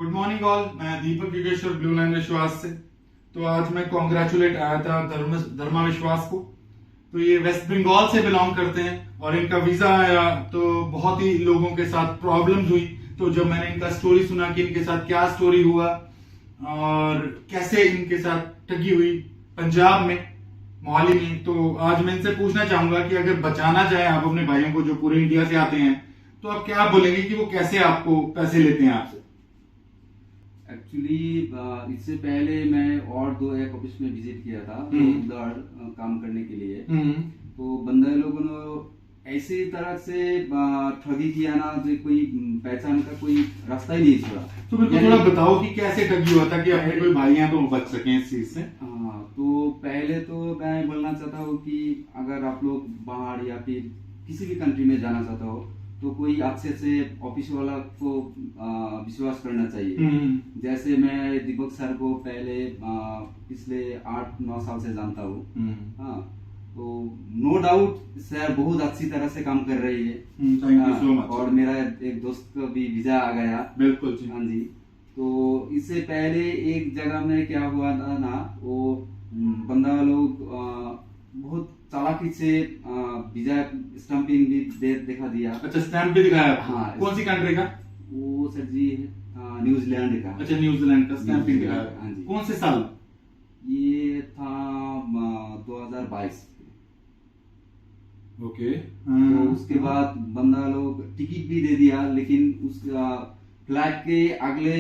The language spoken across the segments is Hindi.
Good morning all. मैं दीपक योगेश्वर ब्लू लाइन विश्वास से। तो आज मैं कॉन्ग्रेचुलेट आया था धर्मा विश्वास को। तो ये वेस्ट बंगाल से बिलोंग करते हैं और इनका वीजा आया तो बहुत ही लोगों के साथ प्रॉब्लम्स हुई। तो जब मैंने इनका स्टोरी सुना कि इनके साथ क्या स्टोरी हुआ और कैसे इनके साथ ठगी हुई पंजाब में मोहाली में, तो आज मैं इनसे पूछना चाहूंगा कि अगर बचाना चाहे आप अपने भाइयों को जो पूरे इंडिया से आते हैं तो आप क्या बोलेंगे कि वो कैसे आपको पैसे लेते हैं आपसे? एक्चुअली इससे पहले मैं और दो एक ऑफिस में विजिट किया था उधर काम करने के लिए। तो बंदे लोगों ने ऐसी तरह से ठगी किया ना, जो कोई पहचान का कोई रास्ता ही नहीं छोड़ा। तो मेरे को थोड़ा बताओ कि कैसे ठगी हुआ था कि अपने कोई भाई हैं तो बच सके इस चीज से। हाँ, तो पहले तो मैं बोलना चाहता हूँ कि अगर आप लोग बाहर या फिर किसी भी कंट्री में जाना चाहता हो तो कोई अच्छे से ऑफिस वाला को विश्वास करना चाहिए। जैसे मैं दीपक सर को पहले पिछले 8-9 साल से जानता हूँ। हाँ, तो नो डाउट सर बहुत अच्छी तरह से काम कर रही है। Thank you so much. और मेरा एक दोस्त का भी वीजा आ गया। बिल्कुल जी। हाँ जी। तो इससे पहले एक जगह में क्या हुआ था ना, वो बंदा लोग बहुत चालाकी से वीजा स्टैंपिंग भी दिखा दिया। अच्छा, स्टैंप भी दिखाया? हाँ। कौन सी कंट्री का? वो सर जी न्यूजीलैंड का। अच्छा, न्यूजीलैंड का स्टैंपिंग दिखाया। हाँ जी। कौन से साल? ये था 2022। ओके। तो उसके बाद बंदा लोग टिकट भी दे दिया, लेकिन उस फ्लाइट के अगले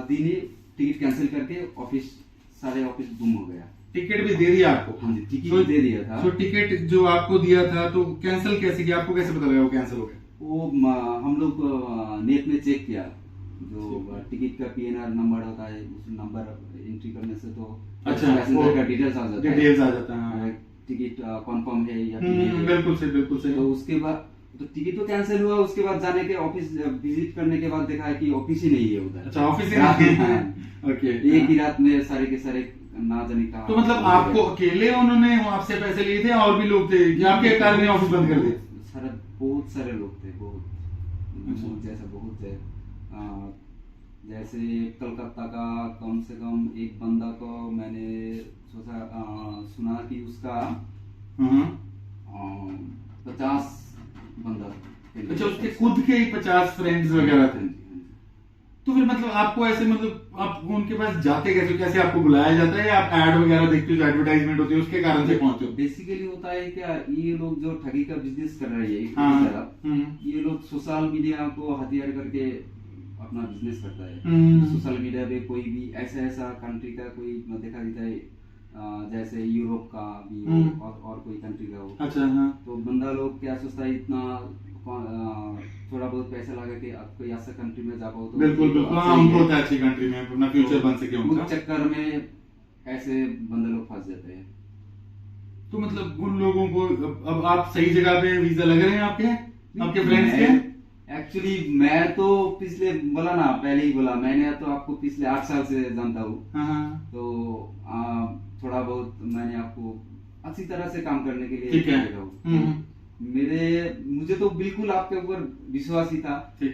दिन ही टिकट कैंसिल करके सारे ऑफिस गुम हो गया। टिकट भी दे दिया आपको? हाँ जी, टिकट दे दिया था। तो टिकट जो आपको दिया था तो कैंसिल कैसे किया? आपको कैसे पता लगा वो कैंसिल हो गया? वो हम लोग नेट में चेक किया। जो टिकट का पीएनआर नंबर होता है, उस नंबर एंट्री करने से तो अच्छा पैसेंजर का डिटेल्स आ जाता है। टिकट कंफर्म है या बिल्कुल सही। तो उसके बाद तो टिकट तो कैंसिल हुआ। उसके बाद जाने के ऑफिस विजिट करने के बाद देखा है कि ऑफिस ही नहीं है उधर। अच्छा, ऑफिस ही नहीं है। ओके। एक ही रात में सारे के सारे ना जाने का। तो मतलब आपको अकेले उन्होंने आपसे पैसे लिए थे और भी लोग थे कि आपके कारण में ऑफिस बंद कर दिया? सर बहुत सारे लोग थे, बहुत जैसे बहुत है। जैसे कलकत्ता का कम से कम एक बंदा को मैंने सुना कि उसका 50 बंदा। अच्छा, उसके खुद के ही 50 फ्रेंड्स वगैरह थे। तो फिर मतलब आपको ऐसे मतलब आप उनके पास जाते कैसे आपको बुलाया जाता है या आप एड वगैरह देखते हो जो एडवर्टाइजमेंट होती है उसके कारण से पहुंचते हो? बेसिकली होता है क्या, ये लोग जो ठगी का बिजनेस कर रहे हैं हाँ। ये लोग सोशल मीडिया को हथियार करके अपना बिजनेस करता है। सोशल मीडिया पे कोई भी ऐसा कंट्री का कोई देखा देता है, जैसे यूरोप का भी हो और कोई कंट्री का हो। अच्छा। हाँ। तो बंदा लोग क्या सोचता है, इतना थोड़ा बहुत पैसा लगा के आप कोई ऐसा कंट्री में जा पाओ तो बिल्कुल हाँ, उनको होता है अच्छी कंट्री में अपना फ्यूचर बन सके उनका। चक्कर में ऐसे बंदे लोग फंस जाते हैं। तो मतलब उन लोगों को अब आप सही जगह पे वीजा लग रहे हैं आपके फ्रेंड्स के? एक्चुअली मैं तो पिछले बोला ना, पहले ही बोला मैंने, तो आपको पिछले 8 साल से जानता हूँ। तो थोड़ा बहुत मैंने आपको अच्छी तरह से काम करने के लिए देखा हूँ। मुझे तो बिल्कुल आपके ऊपर विश्वास ही था कि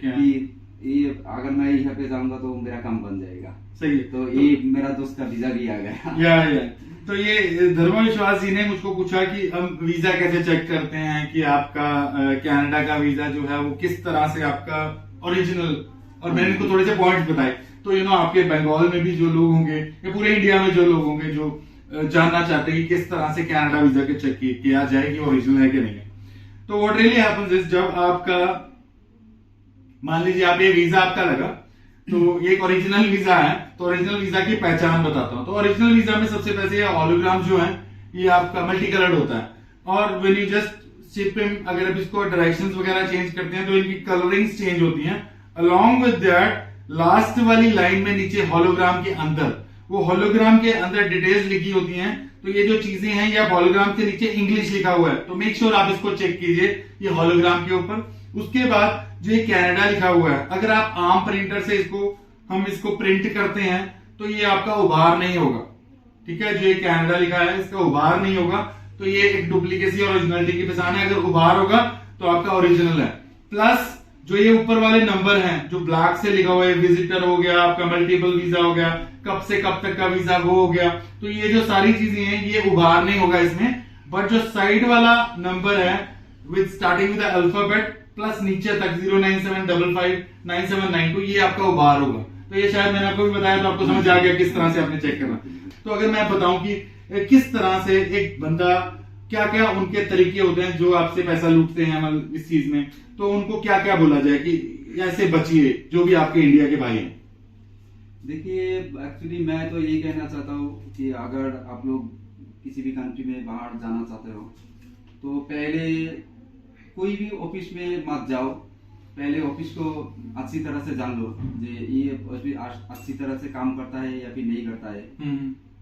ये अगर मैं यहाँ पे जाऊंगा तो मेरा काम बन जाएगा। सही। तो ये मेरा दोस्त का वीजा भी आ गया। या। तो ये धर्मा विश्वास जी ने मुझको पूछा कि हम वीजा कैसे चेक करते हैं कि आपका कनाडा का वीजा जो है वो किस तरह से आपका ओरिजिनल, और मैंने इनको थोड़े से पॉइंट्स बताए। तो आपके बंगाल में भी जो लोग होंगे या पूरे इंडिया में जो लोग होंगे जो जानना चाहते हैं कि किस तरह से कनाडा वीजा के चेक किया जाए कि वो ओरिजिनल है कि नहीं है। तो व्हाट रियली हैपेंस इज, जब आपका मान लीजिए आप ये वीजा आपका लगा तो ये एक ओरिजिनल वीजा है, तो ओरिजिनल वीजा की पहचान बताता हूं। तो ओरिजिनल वीजा में सबसे पहले ये हॉलोग्राम जो है ये आपका मल्टी कलर्ड होता है, और when you just ship him, अगर आप इसको डायरेक्शंस वगैरह चेंज करते हैं तो इनकी कलरिंग्स चेंज होती हैं। अलोंग विद दैट लास्ट वाली लाइन में नीचे हॉलोग्राम के अंदर, वो हॉलोग्राम के अंदर डिटेल्स लिखी होती हैं। तो ये जो चीजें हैं ये हॉलोग्राम के नीचे इंग्लिश लिखा हुआ है, तो मेक श्योर आप इसको चेक कीजिए ये हॉलोग्राम के ऊपर। उसके बाद जो ये कनाडा लिखा हुआ है, अगर आप आम प्रिंटर से हम इसको प्रिंट करते हैं तो ये आपका उभार नहीं होगा। ठीक है, जो ये कनाडा लिखा है इसका उभार नहीं होगा, तो ये एक डुप्लीकेसी और ओरिजिनलिटी की पहचान है। अगर उभार होगा तो आपका ओरिजिनल है। प्लस जो ये ऊपर वाले नंबर हैं जो ब्लैक से लिखा हुआ है, विजिटर हो गया आपका, मल्टीपल वीजा हो गया, कब से कब तक का वीजा वो हो गया, तो ये जो सारी चीजें हैं ये उभार नहीं होगा इसमें। बट जो साइड वाला नंबर है with starting with alphabet plus नीचे तक 097559792 ये आपका उभार होगा। तो ये शायद मैंने आपको भी बताया, तो आपको समझ आ गया किस तरह से आपने चेक करना। तो अगर मैं बताऊं कि किस तरह से एक बंदा, क्या क्या उनके तरीके होते हैं जो आपसे पैसा लूटते हैं मतलब इस चीज में, तो उनको क्या क्या बोला जाए कि ऐसे बचिए जो भी आपके इंडिया के भाई हैं। देखिए, एक्चुअली मैं तो यही कहना चाहता हूँ कि अगर आप लोग किसी भी कंट्री में बाहर जाना चाहते हो तो पहले कोई भी ऑफिस में मत जाओ, पहले ऑफिस को अच्छी तरह से जान लो कि ये ऑफिस अच्छी तरह से काम करता है या फिर नहीं करता है,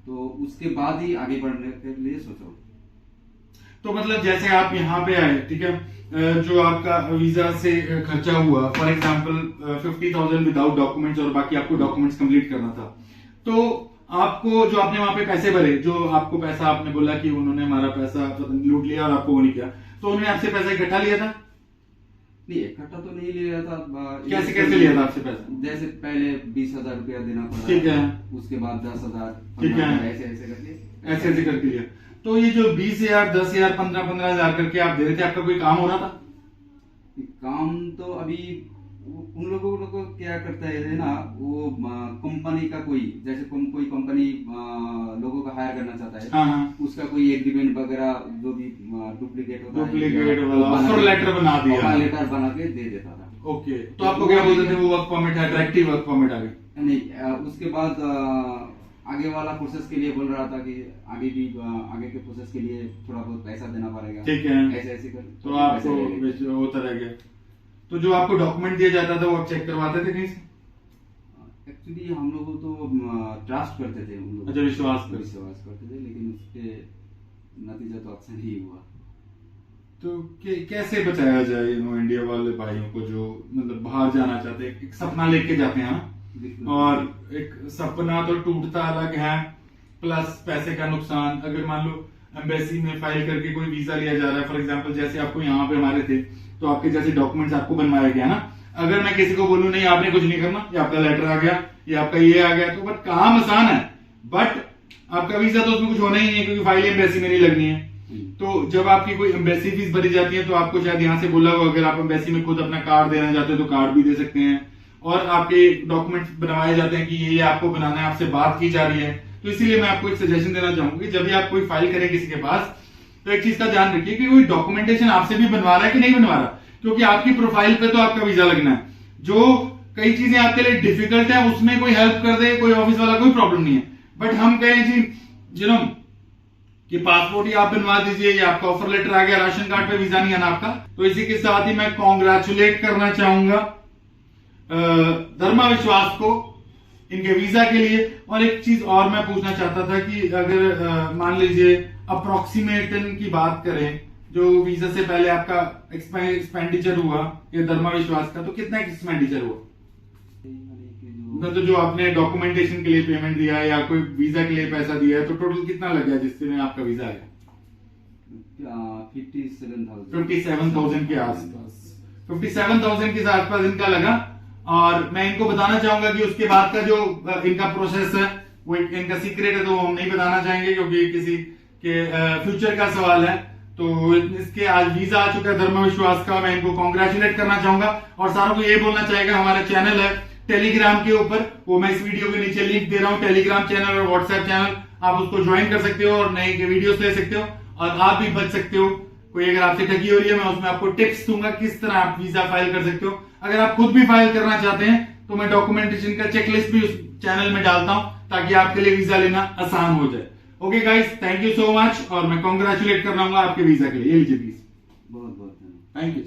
तो उसके बाद ही आगे बढ़ने के लिए सोचो। तो मतलब जैसे आप यहाँ पे आए, ठीक है, जो आपका वीजा से खर्चा हुआ फॉर एग्जांपल 50,000 विदाउट डॉक्यूमेंट्स और बाकी आपको डॉक्यूमेंट्स कंप्लीट करना था, तो आपको जो आपने वहां पे पैसे भरे, जो आपको पैसा आपने बोला कि उन्होंने हमारा पैसा लूट लिया और आपको वो नहीं किया, तो उन्होंने आपसे पैसा इकट्ठा लिया था? नहीं, इकट्ठा तो नहीं लिया था। कैसे कैसे लिया था आपसे पैसा? जैसे पहले 20,000 रुपया देना पड़ा, ठीक है, उसके बाद 10,000, ठीक है, ऐसे ऐसे करके लिया। तो ये जो 20,000, 10,000, 15,000 करके आप दे रहे थे, आपका कोई काम हो रहा था? काम तो अभी उन लोगों को क्या करता है ना, वो कंपनी का कोई, जैसे कोई कंपनी लोगों को हायर करना चाहता है, हाँ, उसका कोई एग्रीमेंट वगैरह जो भी डुप्लीकेट होता है, डुप्लीकेट वाला ऑफर लेटर बना दिया, ऑफर लेटर बना के दे देता था। ओके, तो आपको क्या बोलते थे, वो वर्क परमिट है, डायरेक्टिव वर्क परमिट आ गया? नहीं, उसके बाद आगे वाला प्रोसेस के लिए बोल रहा था कि आगे भी आगे के प्रोसेस के लिए थोड़ा बहुत पैसा देना पड़ेगा, ठीक है, ऐसे ऐसे कर, तो आपको होता रह गया। तो जो आपको डॉक्यूमेंट दिया जाता था वो आप चेक करवाते थे कहीं से? एक्चुअली हम लोग तो ट्रस्ट करते थे, उन लोग अच्छा, विश्वास करते थे, लेकिन उसके नतीजा तो अच्छा नहीं हुआ। तो कैसे बचाया जाए इंडिया वाले भाइयों को जो मतलब बाहर जाना चाहते हैं, एक सपना लेके जाते हैं ना, और एक सपना तो टूटता अलग है, प्लस पैसे का नुकसान। अगर मान लो एम्बेसी में फाइल करके कोई वीजा लिया जा रहा है, फॉर एग्जांपल जैसे आपको यहाँ पे हमारे थे, तो आपके जैसे डॉक्यूमेंट्स आपको बनवाया गया ना, अगर मैं किसी को बोलूं नहीं आपने कुछ नहीं करना, ये आपका लेटर आ गया, ये आपका ये आ गया, तो बट काम आसान है, बट आपका वीजा तो उसमें कुछ होना ही नहीं है क्योंकि फाइल एम्बेसी में नहीं लगनी है। तो जब आपकी कोई एम्बेसी फीस भरी जाती है तो आपको शायद यहाँ से बोला होगा, अगर आप एम्बेसी में खुद अपना कार्ड देना चाहते हो तो कार्ड भी दे सकते हैं, और आपके डॉक्यूमेंट्स बनवाए जाते हैं कि ये आपको बनाना है, आपसे बात की जा रही है। तो इसीलिए मैं आपको एक सजेशन देना चाहूंगा कि जब भी आप कोई फाइल करें किसी के पास, तो एक चीज का ध्यान रखिए कि कोई डॉक्यूमेंटेशन आपसे भी बनवा रहा है कि नहीं बनवा रहा, क्योंकि आपकी प्रोफाइल पे तो आपका वीजा लगना है। जो कई चीजें आपके लिए डिफिकल्ट है उसमें कोई हेल्प कर दे कोई ऑफिस वाला, कोई प्रॉब्लम नहीं है, बट हम कहें जी यू नो कि पासपोर्ट ही आप बनवा दीजिए, या आपका ऑफर लेटर आ गया, राशन कार्ड पे वीजा नहीं आना आपका। तो इसी के साथ ही मैं कॉन्ग्रेचुलेट करना चाहूंगा धर्मा विश्वास को इनके वीजा के लिए। और एक चीज और मैं पूछना चाहता था कि अगर मान लीजिए अप्रोक्सीमेटन की बात करें, जो वीजा से पहले आपका एक्सपेंडिचर हुआ ये धर्मा विश्वास का, तो कितना एक्सपेंडिचर हुआ? मतलब जो आपने डॉक्यूमेंटेशन के लिए पेमेंट दिया है या कोई वीजा के लिए पैसा दिया है, तो टोटल कितना लग गया जिससे में आपका वीजा आया? 57,000 के आसपास, 57,000 के आसपास इनका लगा। और मैं इनको बताना चाहूंगा कि उसके बाद का जो इनका प्रोसेस है वो इनका सीक्रेट है, तो हम नहीं बताना चाहेंगे क्योंकि किसी के फ्यूचर का सवाल है। तो इसके आज वीजा आ चुका है धर्मा विश्वास का, मैं इनको कॉन्ग्रेचुलेट करना चाहूंगा। और सारों को ये बोलना चाहेगा, हमारा चैनल है टेलीग्राम के ऊपर, वो मैं इस वीडियो के नीचे लिंक दे रहा हूँ, टेलीग्राम चैनल और व्हाट्सएप चैनल, आप उसको ज्वाइन कर सकते हो और नए वीडियोस ले सकते हो और आप भी बच सकते हो। कोई अगर आपसे ठगी हो रही है, मैं उसमें आपको टिप्स दूंगा किस तरह आप वीजा फाइल कर सकते हो। अगर आप खुद भी फाइल करना चाहते हैं तो मैं डॉक्यूमेंटेशन का चेकलिस्ट भी उस चैनल में डालता हूं ताकि आपके लिए वीजा लेना आसान हो जाए। Okay guys, thank you so much, और मैं कॉन्ग्रेचुलेट कर रहा हूँ आपके वीजा के लिए। ये लीजिए प्लीज। बहुत बहुत थैंक यू।